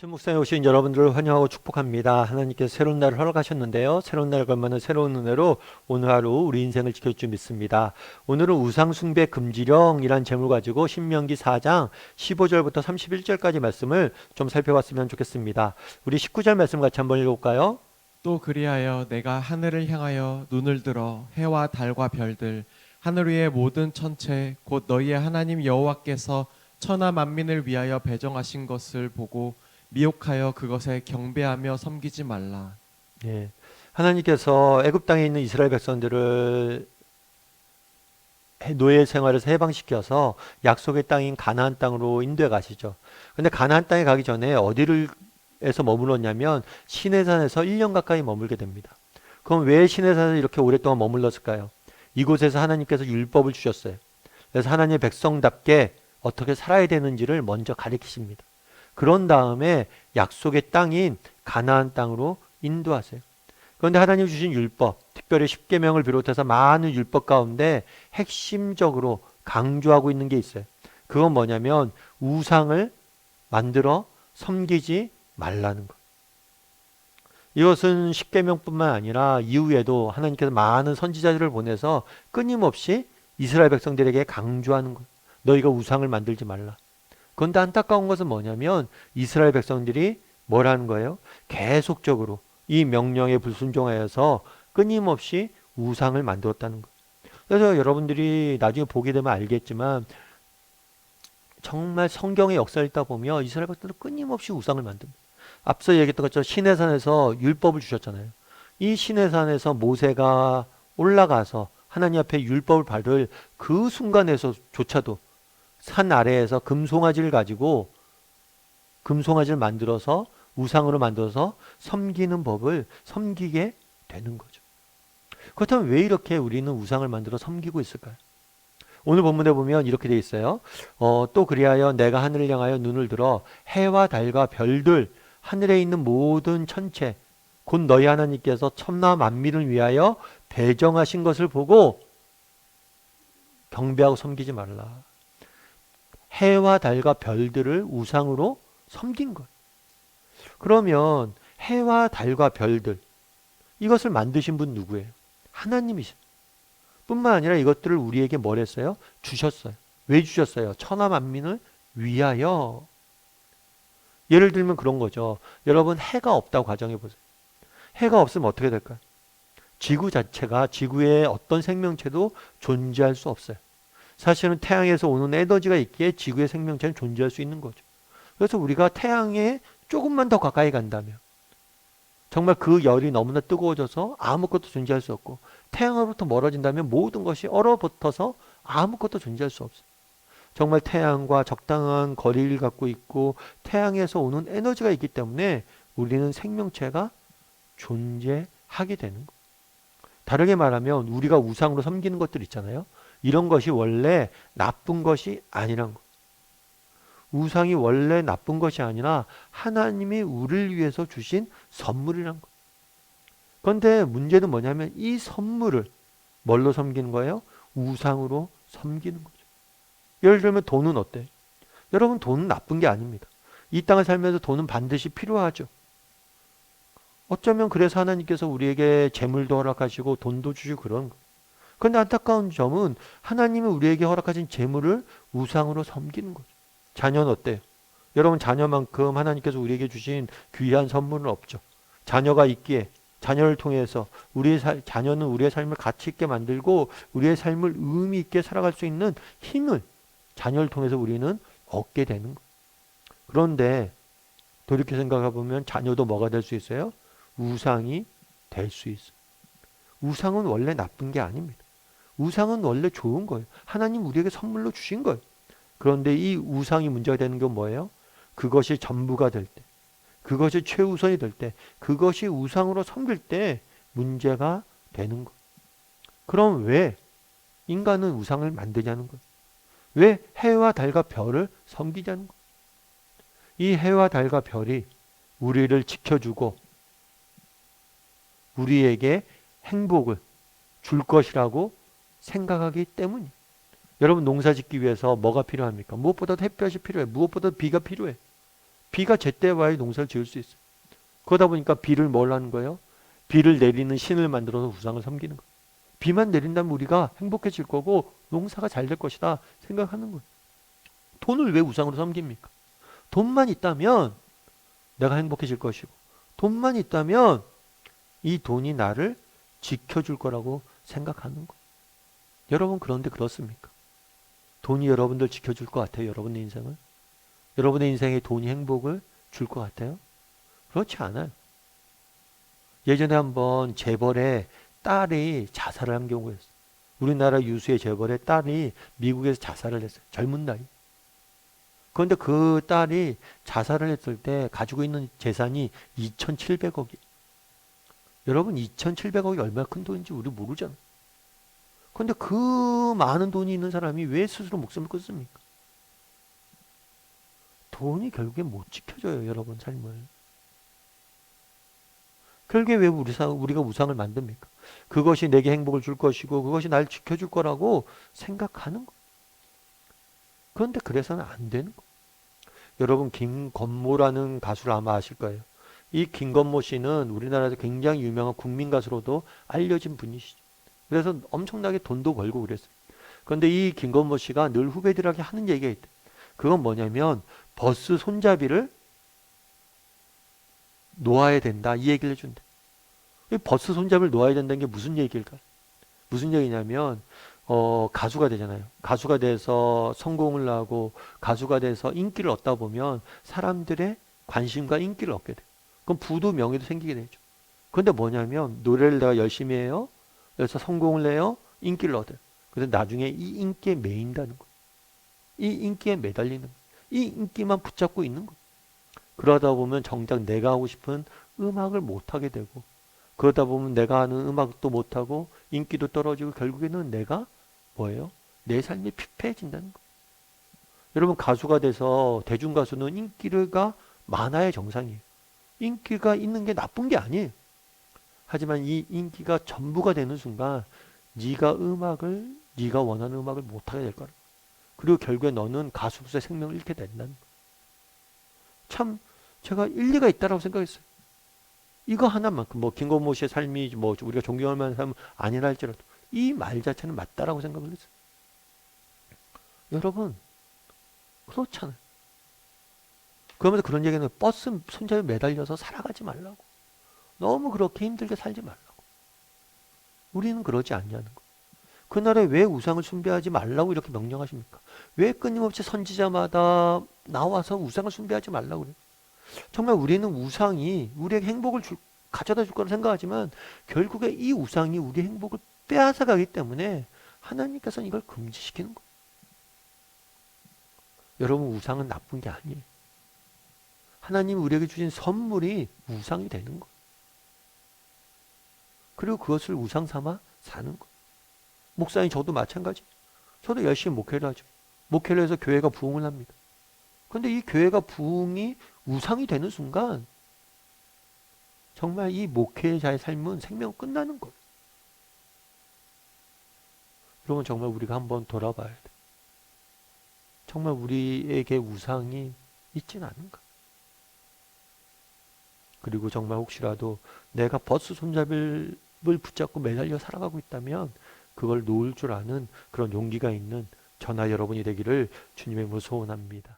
천목상에 오신 여러분들을 환영하고 축복합니다. 하나님께서 새로운 날을 허락하셨는데요. 새로운 날을 걸맞는 새로운 은혜로 오늘 하루 우리 인생을 지켜줄 줄 믿습니다. 오늘은 우상숭배 금지령이란 제목을 가지고 신명기 4장 15절부터 31절까지 말씀을 좀 살펴봤으면 좋겠습니다. 우리 19절 말씀 같이 한번 읽어볼까요? 또 그리하여 내가 하늘을 향하여 눈을 들어 해와 달과 별들 하늘 위의 모든 천체 곧 너희의 하나님 여호와께서 천하 만민을 위하여 배정하신 것을 보고 미혹하여 그것에 경배하며 섬기지 말라. 예. 하나님께서 애굽 땅에 있는 이스라엘 백성들을 노예 생활에서 해방시켜서 약속의 땅인 가나안 땅으로 인도해 가시죠. 근데 가나안 땅에 가기 전에 어디에서 머물렀냐면 시내산에서 1년 가까이 머물게 됩니다. 그럼 왜 시내산에서 이렇게 오랫동안 머물렀을까요? 이곳에서 하나님께서 율법을 주셨어요. 그래서 하나님의 백성답게 어떻게 살아야 되는지를 먼저 가르치십니다. 그런 다음에 약속의 땅인 가나안 땅으로 인도하세요. 그런데 하나님 주신 율법, 특별히 십계명을 비롯해서 많은 율법 가운데 핵심적으로 강조하고 있는 게 있어요. 그건 뭐냐면 우상을 만들어 섬기지 말라는 것. 이것은 십계명뿐만 아니라 이후에도 하나님께서 많은 선지자들을 보내서 끊임없이 이스라엘 백성들에게 강조하는 것. 너희가 우상을 만들지 말라. 그런데 안타까운 것은 뭐냐면 이스라엘 백성들이 뭐라는 거예요? 계속적으로 이 명령에 불순종하여서 끊임없이 우상을 만들었다는 거예요. 그래서 여러분들이 나중에 보게 되면 알겠지만 정말 성경의 역사를 읽다 보면 이스라엘 백성들은 끊임없이 우상을 만듭니다. 앞서 얘기했던 것처럼 시내산에서 율법을 주셨잖아요. 이 시내산에서 모세가 올라가서 하나님 앞에 율법을 받을 그 순간에서조차도 산 아래에서 금송아지를 가지고 금송아지를 만들어서 우상으로 만들어서 섬기는 법을 섬기게 되는 거죠. 그렇다면 왜 이렇게 우리는 우상을 만들어 섬기고 있을까요? 오늘 본문에 보면 이렇게 돼 있어요. 또 그리하여 내가 하늘을 향하여 눈을 들어 해와 달과 별들 하늘에 있는 모든 천체 곧 너희 하나님께서 천하 만민을 위하여 배정하신 것을 보고 경배하고 섬기지 말라. 해와 달과 별들을 우상으로 섬긴 거예요. 그러면 해와 달과 별들 이것을 만드신 분 누구예요? 하나님이십니다. 뿐만 아니라 이것들을 우리에게 뭘 했어요? 주셨어요. 왜 주셨어요? 천하 만민을 위하여. 예를 들면 그런 거죠. 여러분 해가 없다고 가정해 보세요. 해가 없으면 어떻게 될까요? 지구 자체가 지구의 어떤 생명체도 존재할 수 없어요. 사실은 태양에서 오는 에너지가 있기에 지구의 생명체는 존재할 수 있는 거죠. 그래서 우리가 태양에 조금만 더 가까이 간다면 정말 그 열이 너무나 뜨거워져서 아무것도 존재할 수 없고 태양으로부터 멀어진다면 모든 것이 얼어붙어서 아무것도 존재할 수 없어요. 정말 태양과 적당한 거리를 갖고 있고 태양에서 오는 에너지가 있기 때문에 우리는 생명체가 존재하게 되는 거예요. 다르게 말하면 우리가 우상으로 섬기는 것들 있잖아요. 이런 것이 원래 나쁜 것이 아니란 거. 우상이 원래 나쁜 것이 아니라 하나님이 우리를 위해서 주신 선물이란 거. 그런데 문제는 뭐냐면 이 선물을 뭘로 섬기는 거예요? 우상으로 섬기는 거죠. 예를 들면 돈은 어때요? 여러분 돈은 나쁜 게 아닙니다. 이 땅을 살면서 돈은 반드시 필요하죠. 어쩌면 그래서 하나님께서 우리에게 재물도 허락하시고 돈도 주시고 그런 거. 그런데 안타까운 점은 하나님이 우리에게 허락하신 재물을 우상으로 섬기는 거죠. 자녀는 어때요? 여러분 자녀만큼 하나님께서 우리에게 주신 귀한 선물은 없죠. 자녀가 있기에 자녀를 통해서 자녀는 우리의 삶을 가치 있게 만들고 우리의 삶을 의미 있게 살아갈 수 있는 힘을 자녀를 통해서 우리는 얻게 되는 거예요. 그런데 돌이켜 생각해 보면 자녀도 뭐가 될 수 있어요? 우상이 될 수 있어요. 우상은 원래 나쁜 게 아닙니다. 우상은 원래 좋은 거예요. 하나님 우리에게 선물로 주신 거예요. 그런데 이 우상이 문제가 되는 건 뭐예요? 그것이 전부가 될 때, 그것이 최우선이 될 때, 그것이 우상으로 섬길 때 문제가 되는 거예요. 그럼 왜 인간은 우상을 만드냐는 거예요. 왜 해와 달과 별을 섬기자는 거예요. 이 해와 달과 별이 우리를 지켜주고 우리에게 행복을 줄 것이라고 생각하기 때문이에요. 여러분 농사 짓기 위해서 뭐가 필요합니까? 무엇보다도 햇볕이 필요해. 무엇보다도 비가 필요해. 비가 제때 와야 농사를 지을 수 있어요. 그러다 보니까 비를 뭘 하는 거예요? 비를 내리는 신을 만들어서 우상을 섬기는 거예요. 비만 내린다면 우리가 행복해질 거고 농사가 잘 될 것이다 생각하는 거예요. 돈을 왜 우상으로 섬깁니까? 돈만 있다면 내가 행복해질 것이고, 돈만 있다면 이 돈이 나를 지켜줄 거라고 생각하는 거예요. 여러분, 그런데 그렇습니까? 돈이 여러분들 지켜줄 것 같아요? 여러분의 인생을? 여러분의 인생에 돈이 행복을 줄 것 같아요? 그렇지 않아요. 예전에 한번 재벌의 딸이 자살을 한 경우가 있어요. 우리나라 유수의 재벌의 딸이 미국에서 자살을 했어요. 젊은 나이. 그런데 그 딸이 자살을 했을 때 가지고 있는 재산이 2,700억이. 여러분, 2,700억이 얼마나 큰 돈인지 우리 모르잖아요. 그런데 그 많은 돈이 있는 사람이 왜 스스로 목숨을 끊습니까? 돈이 결국에 못 지켜줘요, 여러분 삶을. 결국에 왜 우리가 우상을 만듭니까? 그것이 내게 행복을 줄 것이고 그것이 날 지켜줄 거라고 생각하는 거. 그런데 그래서는 안 되는 거. 여러분, 김건모라는 가수를 아마 아실 거예요. 이 김건모 씨는 우리나라에서 굉장히 유명한 국민 가수로도 알려진 분이시죠. 그래서 엄청나게 돈도 벌고 그랬어요. 그런데 이 김건모 씨가 늘 후배들에게 하는 얘기가 있대. 그건 뭐냐면 버스 손잡이를 놓아야 된다, 이 얘기를 해준대. 이 버스 손잡이를 놓아야 된다는 게 무슨 얘기일까? 무슨 얘기냐면 가수가 되잖아요. 가수가 돼서 성공을 하고 가수가 돼서 인기를 얻다 보면 사람들의 관심과 인기를 얻게 돼요. 그럼 부도 명예도 생기게 되죠. 그런데 뭐냐면 노래를 내가 열심히 해요. 그래서 성공을 해요. 인기를 얻어요. 그래서 나중에 이 인기에 매인다는 거예요. 이 인기에 매달리는 거예요. 이 인기만 붙잡고 있는 거예요. 그러다 보면 정작 내가 하고 싶은 음악을 못하게 되고, 그러다 보면 내가 하는 음악도 못하고 인기도 떨어지고 결국에는 내가 뭐예요? 내 삶이 피폐해진다는 거예요. 여러분, 가수가 돼서 대중가수는 인기가 많아야 정상이에요. 인기가 있는 게 나쁜 게 아니에요. 하지만 이 인기가 전부가 되는 순간 네가 원하는 음악을 못하게 될 거라. 그리고 결국에 너는 가수로서의 생명을 잃게 된다는 거예요. 참 제가 일리가 있다라고 생각했어요. 이거 하나만큼 뭐 김건모 씨의 삶이 뭐 우리가 존경할 만한 삶은 아니라 할지라도 이 말 자체는 맞다라고 생각을 했어요. 여러분, 그렇잖아요. 그러면서 그런 얘기는 버스 손잡이 매달려서 살아가지 말라고. 너무 그렇게 힘들게 살지 말라고. 우리는 그러지 않냐는 거. 그날에 왜 우상을 숭배하지 말라고 이렇게 명령하십니까? 왜 끊임없이 선지자마다 나와서 우상을 숭배하지 말라고 그래요? 정말 우리는 우상이 우리에게 행복을 가져다 줄 거라 생각하지만 결국에 이 우상이 우리 행복을 빼앗아 가기 때문에 하나님께서는 이걸 금지시키는 거예요. 여러분, 우상은 나쁜 게 아니에요. 하나님이 우리에게 주신 선물이 우상이 되는 거예요. 그리고 그것을 우상 삼아 사는 거예요. 목사님, 저도 마찬가지. 저도 열심히 목회를 하죠. 목회를 해서 교회가 부흥을 합니다. 그런데 이 교회가 부흥이 우상이 되는 순간 정말 이 목회자의 삶은 생명은 끝나는 거예요. 여러분, 정말 우리가 한번 돌아봐야 돼. 정말 우리에게 우상이 있진 않은가? 그리고 정말 혹시라도 내가 버스 손잡이를 붙잡고 매달려 살아가고 있다면 그걸 놓을 줄 아는 그런 용기가 있는 저나 여러분이 되기를 주님의 이름으로 소원합니다.